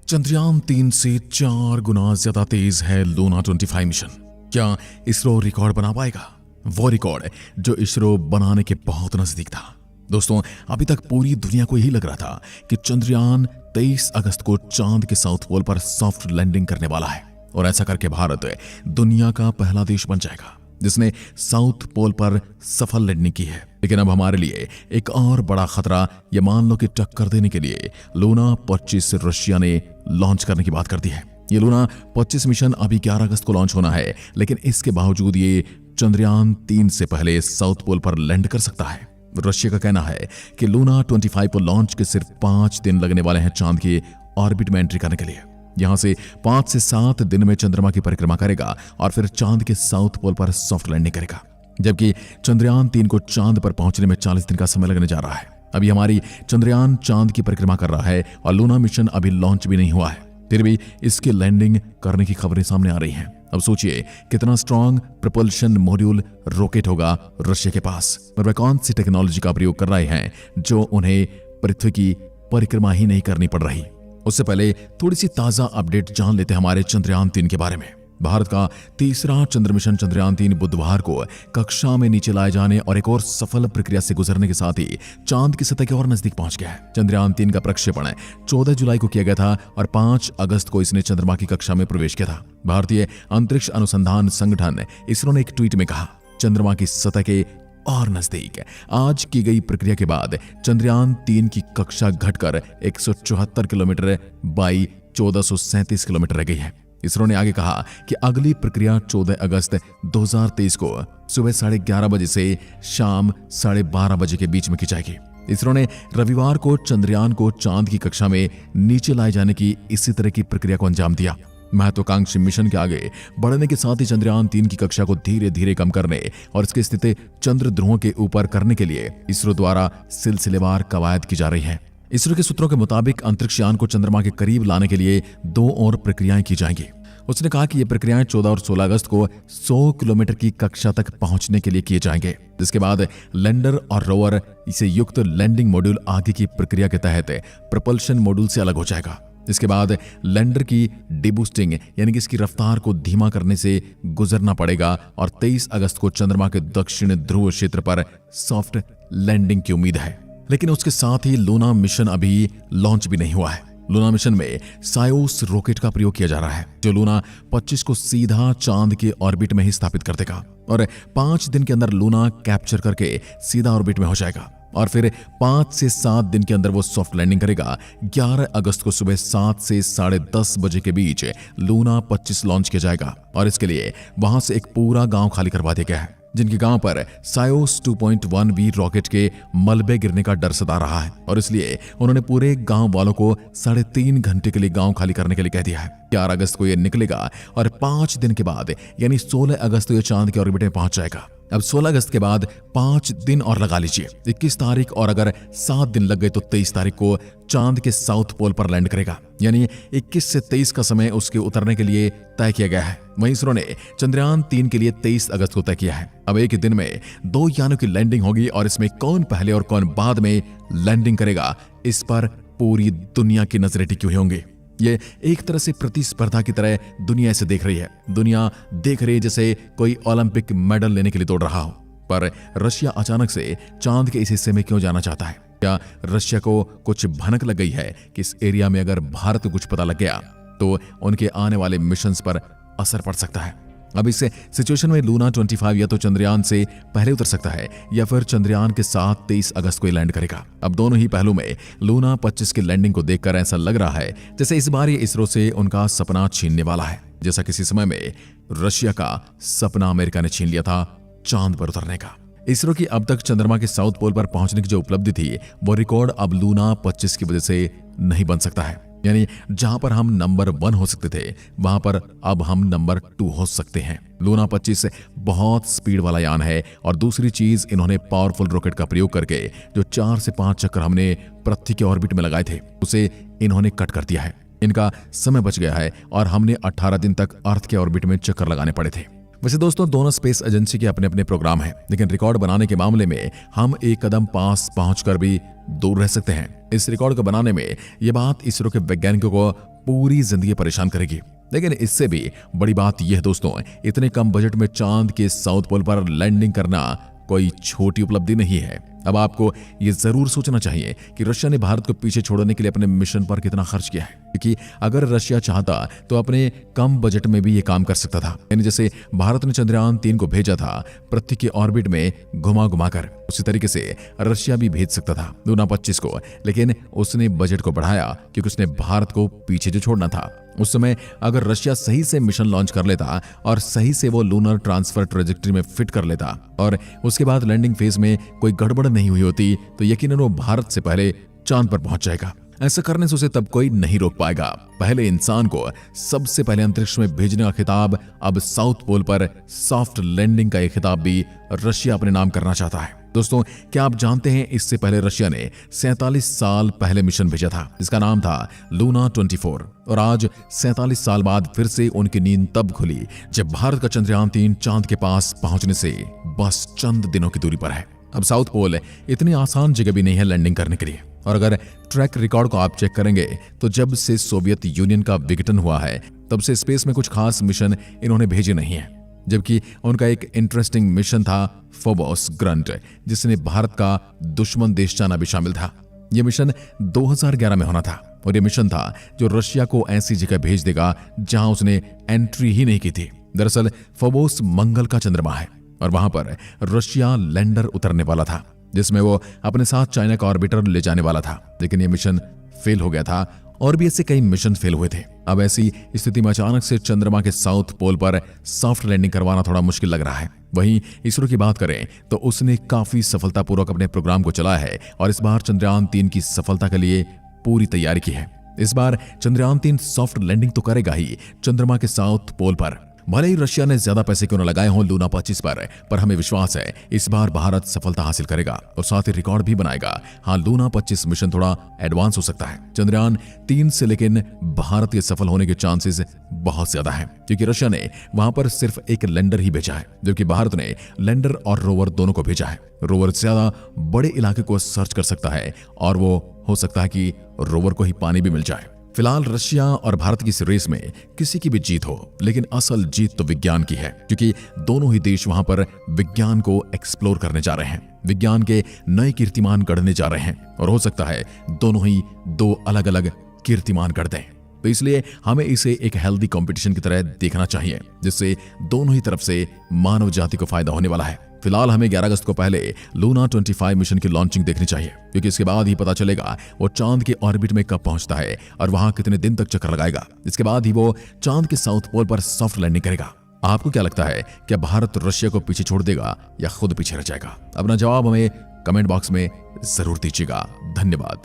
चंद्रयान-3 से 4 गुना ज्यादा तेज है लूना 25 मिशन। क्या इसरो रिकॉर्ड बना पाएगा? वो रिकॉर्ड जो इसरो बनाने के बहुत नजदीक था। दोस्तों, अभी तक पूरी दुनिया को यही लग रहा था कि चंद्रयान 23 अगस्त को चांद के साउथ पोल पर सॉफ्ट लैंडिंग करने वाला है और ऐसा करके भारत दुनिया का पहला देश बन जाएगा जिसने साउथ पोल पर सफल लैंडिंग की है। लेकिन अब हमारे लिए एक और बड़ा खतरा, ये मान लो कि टक्कर देने के लिए लूना 25 रशिया ने लॉन्च करने की बात कर दी है। ये लूना 25 मिशन अभी 11 अगस्त को लॉन्च होना है, लेकिन इसके बावजूद ये चंद्रयान 3 से पहले साउथ पोल पर लैंड कर सकता है। रशिया का कहना है कि लूना 25 को लॉन्च के सिर्फ 5 दिन लगने वाले हैं चांद की ऑर्बिट में एंट्री करने के लिए। यहां से 5 से 7 दिन में चंद्रमा की परिक्रमा करेगा और फिर चांद के साउथ पोल पर सॉफ्ट लैंडिंग करेगा, जबकि चंद्रयान 3 को चांद पर पहुंचने में 40 दिन का समय लगने जा रहा है। अभी हमारी चंद्रयान चांद की परिक्रमा कर रहा है और लूना मिशन अभी लॉन्च भी नहीं हुआ है, फिर भी इसकी लैंडिंग करने की खबरें सामने आ रही हैं। अब सोचिए कितना स्ट्रॉन्ग प्रपल्शन मॉड्यूल रॉकेट होगा रशिया के पास, और वह कौन सी टेक्नोलॉजी का प्रयोग कर रहे हैं जो उन्हें पृथ्वी की परिक्रमा ही नहीं करनी पड़ रही। उससे पहले थोड़ी सी ताजा अपडेट जान लेते हैं हमारे चंद्रयान 3 के बारे में। भारत का तीसरा चंद्र मिशन चंद्रयान 3 बुधवार को कक्षा में नीचे लाए जाने और एक और सफल प्रक्रिया से गुजरने के साथ ही चांद की सतह के और नजदीक पहुंच गया है। चंद्रयान 3 का प्रक्षेपण 14 जुलाई को किया गया था और 5 अगस्त को इसने चंद्रमा की कक्षा में प्रवेश किया था। भारतीय अंतरिक्ष अनुसंधान संगठन इसरो ने एक ट्वीट में कहा, चंद्रमा की सतह के और नजदीक आज की गई प्रक्रिया के बाद चंद्रयान 3 की कक्षा घटकर 174 किलोमीटर बाई 1437 किलोमीटर रह गई है। इसरो ने आगे कहा कि अगली प्रक्रिया 14 अगस्त 2023 को सुबह 11:30 बजे से शाम 12:30 बजे के बीच में की जाएगी। इसरो ने रविवार को चंद्रयान को चांद की कक्षा में नीचे लाए जाने की इसी तरह की प्रक्रिया को अंजाम दिया। महत्वाकांक्षी मिशन के आगे बढ़ने के साथ ही चंद्रयान 3 की कक्षा को धीरे धीरे कम करने और इसकी स्थिति चंद्र ध्रुवों के ऊपर करने के लिए इसरो द्वारा सिलसिलेवार कवायद की जा रही है। इसरो के सूत्रों के मुताबिक अंतरिक्ष यान को चंद्रमा के करीब लाने के लिए 2 और प्रक्रियाएं की जाएंगी। उसने कहा कि ये प्रक्रियाएं 14 और 16 अगस्त को 100 किलोमीटर की कक्षा तक पहुंचने के लिए किए जाएंगे, जिसके बाद लैंडर और रोवर इसे युक्त लैंडिंग मॉड्यूल आगे की प्रक्रिया के तहत प्रपल्शन मॉड्यूल से अलग हो जाएगा। इसके बाद लैंडर की डिबूस्टिंग यानी कि इसकी रफ्तार को धीमा करने से गुजरना पड़ेगा और 23 अगस्त को चंद्रमा के दक्षिण ध्रुव क्षेत्र पर सॉफ्ट लैंडिंग की उम्मीद है। लेकिन उसके साथ ही लूना मिशन अभी लॉन्च भी नहीं हुआ है। लूना मिशन में सायोस रॉकेट का प्रयोग किया जा रहा है, जो लूना 25 को सीधा चांद के ऑर्बिट में ही स्थापित कर देगा और 5 दिन के अंदर लूना कैप्चर करके सीधा ऑर्बिट में हो जाएगा और फिर 5 से 7 दिन के अंदर वो सॉफ्ट लैंडिंग करेगा। 11 अगस्त को सुबह 7 से 10:30 बजे के बीच लूना 25 लॉन्च किया जाएगा और इसके लिए वहां से एक पूरा गांव खाली करवा दिया गया है, जिनके गांव पर सायोस 2.1V रॉकेट के मलबे गिरने का डर सता रहा है और इसलिए उन्होंने पूरे गांव वालों को 3.5 घंटे के लिए गांव खाली करने के लिए कह दिया है। 11 अगस्त को यह निकलेगा और 5 दिन के बाद यानी 16 अगस्त को यह चांद के ऑर्बिट में पहुंच जाएगा। अब 16 अगस्त के बाद 5 दिन और लगा लीजिए, 21 तारीख, और अगर 7 दिन लग गए तो 23 तारीख को चांद के साउथ पोल पर लैंड करेगा। यानी 21 से 23 का समय उसके उतरने के लिए तय किया गया है। वहीं इसरो ने चंद्रयान 3 के लिए 23 अगस्त को तय किया है। अब एक ही दिन में 2 यानों की लैंडिंग होगी और इसमें कौन पहले और कौन बाद में लैंडिंग करेगा, इस पर पूरी दुनिया की नजरें टिकी हुई होंगी। ये एक तरह से प्रतिस्पर्धा की तरह दुनिया इसे देख रही है। दुनिया देख रही है जैसे कोई ओलंपिक मेडल लेने के लिए दौड़ रहा हो। पर रशिया अचानक से चांद के इस हिस्से में क्यों जाना चाहता है? क्या रशिया को कुछ भनक लग गई है कि इस एरिया में अगर भारत को कुछ पता लग गया तो उनके आने वाले मिशंस पर असर पड़ सकता है? अब इस सिचुएशन में लूना 25 या तो चंद्रयान से पहले उतर सकता है या फिर चंद्रयान के साथ 23 अगस्त को ही लैंड करेगा। अब दोनों ही पहलू में लूना 25 की लैंडिंग को देखकर ऐसा लग रहा है जैसे इस बार ये इसरो से उनका सपना छीनने वाला है, जैसा किसी समय में रशिया का सपना अमेरिका ने छीन लिया था चांद पर उतरने का। इसरो की अब तक चंद्रमा के साउथ पोल पर पहुंचने की जो उपलब्धि थी वो रिकॉर्ड अब लूना 25 की वजह से नहीं बन सकता है। यानी जहां पर हम नंबर 1 हो सकते थे वहां पर अब हम नंबर 2 हो सकते हैं। लूना 25 बहुत स्पीड वाला यान है और दूसरी चीज, इन्होंने पावरफुल रॉकेट का प्रयोग करके जो 4 से 5 चक्कर हमने पृथ्वी के ऑर्बिट में लगाए थे उसे इन्होंने कट कर दिया है। इनका समय बच गया है और हमने 18 दिन तक अर्थ के ऑर्बिट में चक्कर लगाने पड़े थे। वैसे दोस्तों, दोनों स्पेस एजेंसी के अपने अपने प्रोग्राम हैं, लेकिन रिकॉर्ड बनाने के मामले में हम एक कदम पास पहुंचकर भी दूर रह सकते हैं। इस रिकॉर्ड को बनाने में यह बात इसरो के वैज्ञानिकों को पूरी जिंदगी परेशान करेगी। लेकिन इससे भी बड़ी बात यह है दोस्तों, इतने कम बजट में चांद के साउथ पोल पर लैंडिंग करना कोई छोटी उपलब्धि नहीं है। अब आपको यह जरूर सोचना चाहिए कि रशिया ने भारत को पीछे छोड़ने के लिए अपने मिशन पर कितना खर्च किया है, क्योंकि अगर रशिया चाहता तो अपने कम बजट में भी ये काम कर सकता था। यानी जैसे भारत ने चंद्रयान 3 को भेजा था पृथ्वी के ऑर्बिट में घुमा घुमाकर, उसी तरीके से रशिया भी भेज सकता था लूना 25 को। लेकिन उसने बजट को बढ़ाया क्योंकि उसने भारत को पीछे जो छोड़ना था। उस समय अगर रशिया सही से मिशन लॉन्च कर लेता और सही से वो लूनर ट्रांसफर ट्रेजेक्टरी में फिट कर लेता और उसके बाद लैंडिंग फेज में कोई गड़बड़ नहीं हुई होती, तो यकीनन वो भारत से पहले चांद पर पहुंच जाएगा। ऐसा करने से उसे तब कोई नहीं रोक पाएगा। पहले इंसान को सबसे पहले अंतरिक्ष में भेजने का खिताब, अब साउथ पोल पर सॉफ्ट लैंडिंग का यह खिताब भी रशिया अपने नाम करना चाहता है। दोस्तों, क्या आप जानते हैं इससे पहले रशिया ने 47 साल पहले मिशन भेजा था, इसका नाम था लूना 24। और आज 47 साल बाद फिर से उनकी नींद तब खुली जब भारत का चंद्रयान 3 चांद के पास पहुंचने से बस चंद दिनों की दूरी पर है। अब साउथ पोल इतनी आसान जगह भी नहीं है लैंडिंग करने के लिए। और अगर ट्रैक रिकॉर्ड को आप चेक करेंगे तो जब से सोवियत यूनियन का विघटन हुआ है तब से स्पेस में कुछ खास मिशन इन्होंने भेजे नहीं है, जबकि उनका एक इंटरेस्टिंग मिशन था फोबोस ग्रंट, जिसने भारत का दुश्मन देश चाइना भी शामिल था। यह मिशन 2011 में होना था और यह मिशन था जो रशिया को ऐसी जगह भेज देगा जहां उसने एंट्री ही नहीं की थी। दरअसल फोबोस मंगल का चंद्रमा है और वहां पर रशिया लैंडर उतरने वाला था, जिसमें वो अपने साथ चाइना का ऑर्बिटर ले जाने वाला था। लेकिन यह मिशन फेल हो गया था और भी ऐसे कई मिशन फेल हुए थे। अब ऐसी स्थिति में अचानक से चंद्रमा के साउथ पोल पर सॉफ्ट लैंडिंग करवाना थोड़ा मुश्किल लग रहा है। वहीं इसरो की बात करें तो उसने काफी सफलतापूर्वक अपने प्रोग्राम को चलाया है और इस बार चंद्रयान 3 की सफलता के लिए पूरी तैयारी की है। इस बार चंद्रयान 3 सॉफ्ट लैंडिंग तो करेगा ही चंद्रमा के साउथ पोल पर। भले ही रशिया ने ज्यादा पैसे क्यों न लगाए हों लूना 25 पर हमें विश्वास है इस बार भारत सफलता हासिल करेगा और साथ ही रिकॉर्ड भी बनाएगा। हाँ, लूना 25 मिशन थोड़ा एडवांस हो सकता है चंद्रयान 3 से, लेकिन भारत के सफल होने के चांसेस बहुत ज्यादा हैं, क्योंकि रशिया ने वहां पर सिर्फ एक लैंडर ही भेजा है, जबकि भारत ने लैंडर और रोवर दोनों को भेजा है। रोवर ज्यादा बड़े इलाके को सर्च कर सकता है और वो हो सकता है कि रोवर को ही पानी भी मिल जाए। फिलहाल रशिया और भारत की इस रेस में किसी की भी जीत हो, लेकिन असल जीत तो विज्ञान की है, क्योंकि दोनों ही देश वहां पर विज्ञान को एक्सप्लोर करने जा रहे हैं, विज्ञान के नए कीर्तिमान गढ़ने जा रहे हैं और हो सकता है दोनों ही दो अलग अलग कीर्तिमान गढ़ दें। तो इसलिए हमें इसे एक हेल्दी कंपटीशन की तरह देखना चाहिए, जिससे दोनों ही तरफ से मानव जाति को फायदा होने वाला है। फिलहाल हमें 11 अगस्त को पहले लूना 25 मिशन की लॉन्चिंग देखनी चाहिए, क्योंकि इसके बाद ही पता चलेगा वो चांद के ऑर्बिट में कब पहुंचता है और वहां कितने दिन तक चक्कर लगाएगा। इसके बाद ही वो चांद के साउथ पोल पर सॉफ्ट लैंडिंग करेगा। आपको क्या लगता है, क्या भारत रशिया को पीछे छोड़ देगा या खुद पीछे रह जाएगा? अपना जवाब हमें कमेंट बॉक्स में जरूर दीजिएगा। धन्यवाद।